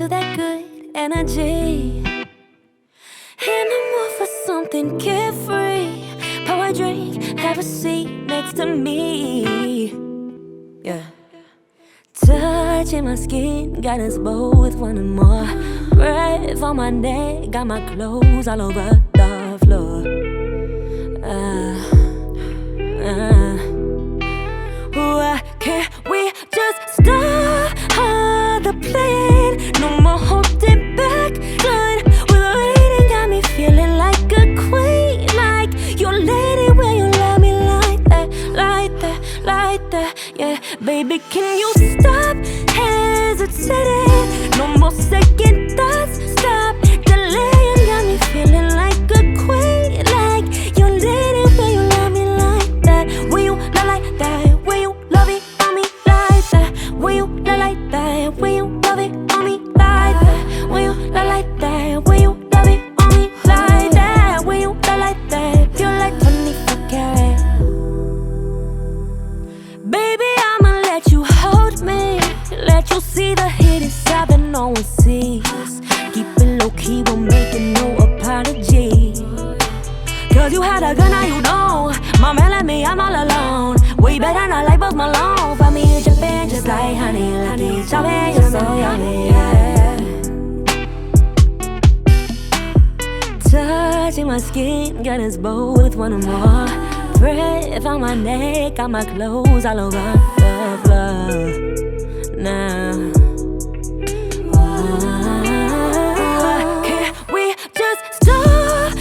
feel that good energy. In the mood for something carefree. Pour a drink, have a seat next to me. Yeah. Touching my skin, got us both wanting more. Breath on my neck, got my clothes all over the floor. Why can't we just start the plan? No more holding back, done with the waiting. Got me feeling like a queen, like your lady. Will you love me like that, like that, like that? Yeah, baby, can you stop hesitating? No more second thoughts, stop delaying. Got me feeling like a queen, like your lady. Will you love me like that? Will you love like that? Will you love it on me like that? Will you love like that? Will you love it on me like that? Will you love like that? Will you love it on me like that? Will you love like that? Feel like 24 karat. Baby, I'ma let you hold me, let you see the hidden side that no one sees. Keep it low key, we're making no apology. Cause you had a gun, now you don't. My man let me, I'm all alone. Way better not like Post Malone. Find me in Japan, just like honey, like it's shopping, you're so yummy, yeah. Touching my skin, got us both wanting more. Breath on my neck, got my clothes all over the floor. Now, can't we just start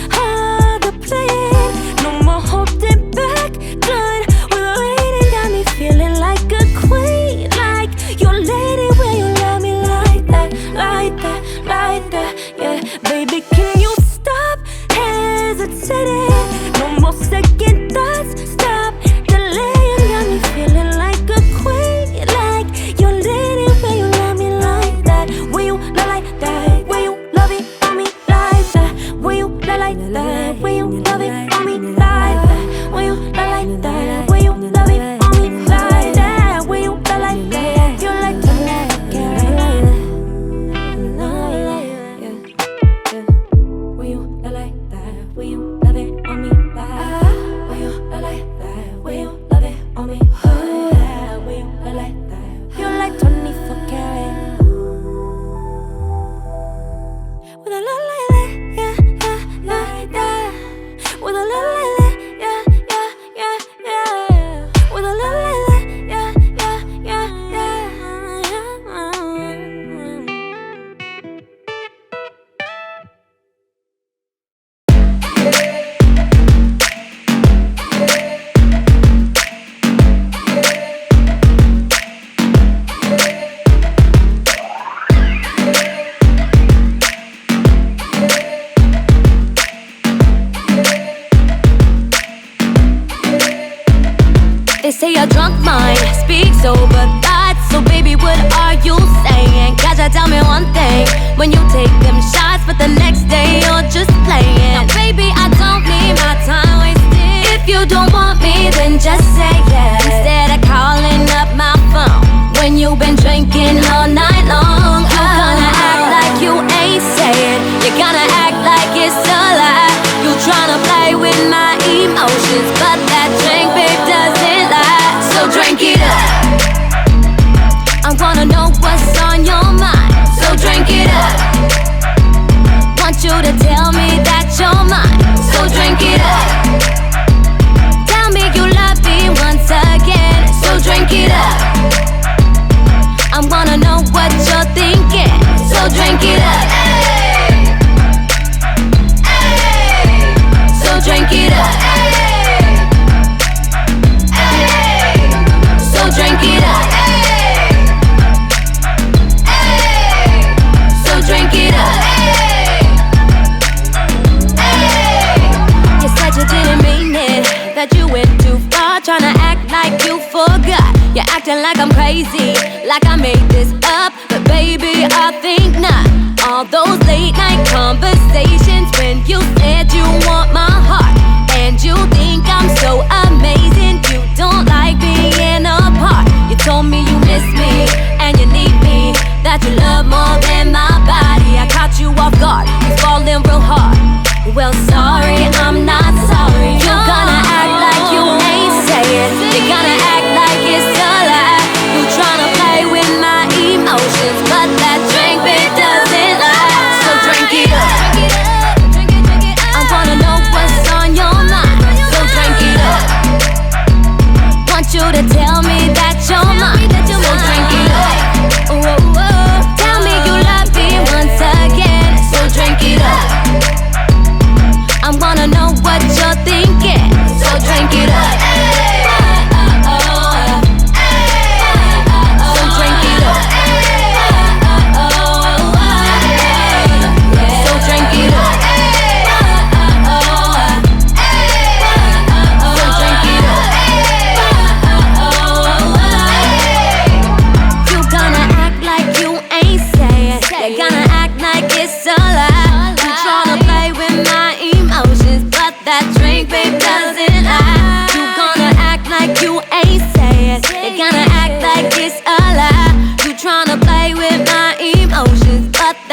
the plan? No more holding back, done with the waiting. Got me feeling like a queen, like your lady. Will you love me like that, like that, like that? Yeah, baby, can you stop hesitating? No more second thoughts, stop delaying. Got me feeling like a queen, like your lady. Will you love me like that? Will you love like that? Will you love it on me like that? Will you love like that? Will you love it on me like that? Will you love like that? Will you love it on me like that? Will you love like that? You're like the Will you love like that? Will you love it on me like that? Will you love like that? Will you love it on me like that? Will you love like that? You're like 24 karat. With a love like that, yeah, yeah, like that. With a love like that, yeah, yeah, yeah, yeah. With a love like that, yeah, yeah, yeah, yeah. They say a drunk mind speaks sober thoughts. So baby, what are you saying? Gotta tell me one thing. When you take them shots, but the next day you're just playing. Now baby, I don't need my time wasted. If you don't want me, then just say yes, instead of calling up my phone when you've been drinking all night long. You're gonna act like you ain't saying. You're gonna act like it's a lie. You tryna play with my emotions, but that drink, babe, doesn't lie. So drink it up. I wanna know what's on your mind. So drink it up. Want you to tell me that you're mine. So drink it up. Tell me you love me once again. So drink it up. I wanna know what you're thinking. So drink it up. So drink it up. So drink it up. So drink it up. You said you didn't mean it, that you went too far, tryna act like you forgot. You're acting like I'm crazy, like I made this up, but baby, I think not. All those late night conversations when you said you want my heart, and you think I'm so amazing. You don't like being apart. You told me you miss me and you need me, that you love more than my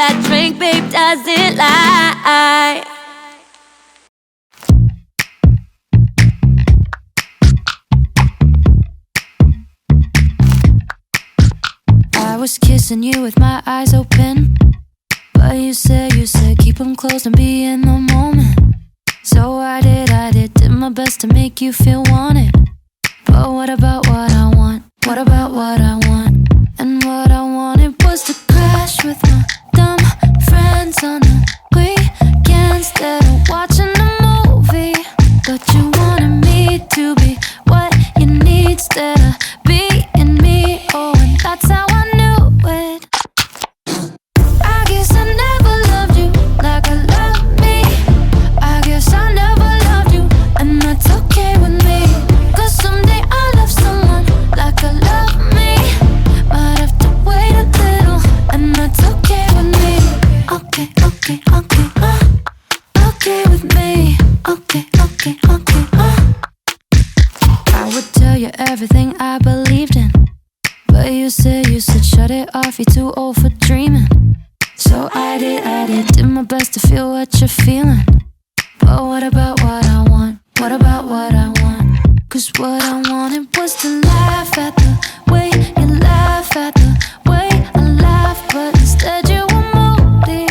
that drink, babe, doesn't lie. I was kissing you with my eyes open, but you said keep them closed and be in the moment. So I did my best to make you feel wanted. But what about what I want? What about what I want? And what I wanted was to crash with my dumb friends on the weekend instead of watching a movie. But you wanted me to be what you need instead of being me. Oh, and that's how I knew it. I guess I never loved you like I love me. I guess I never loved you, and that's okay with me. Cause someday I'll love someone like I love me. Might have to wait a little, and that's okay with me. Okay, okay, okay, okay with me. Okay, okay, okay, I would tell you everything I believed in, but you said shut it off, you're too old for dreaming. So I did my best to feel what you're feeling. But what about what I want? What about what I want? Cause what I wanted was to laugh at the way you laugh at the way I laugh. But instead you were moody,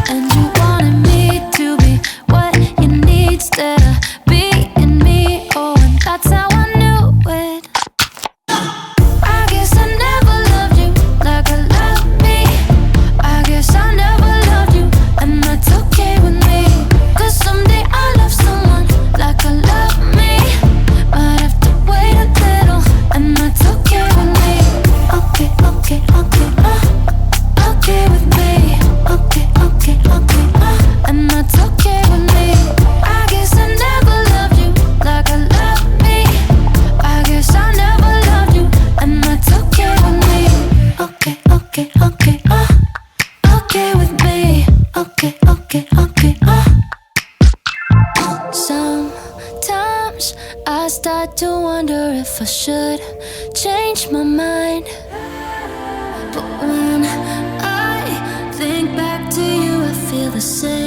and you wanted me to be what you need instead of being me. Oh, and that's how I knew it. I guess I never loved you like I love me. I guess I never loved you, and that's okay with me. Cause someday I'll love someone like I love me. Might have to wait a little, and that's okay with me. Okay, okay, okay, okay with me. Okay, okay, okay, and that's okay with me. I guess I never loved you like I love me. I guess I never loved you, and that's okay with me. Okay, okay, okay, okay with me. Okay, okay, okay, Sometimes I start to wonder if I should change my mind. But when I think back to you, I feel the same.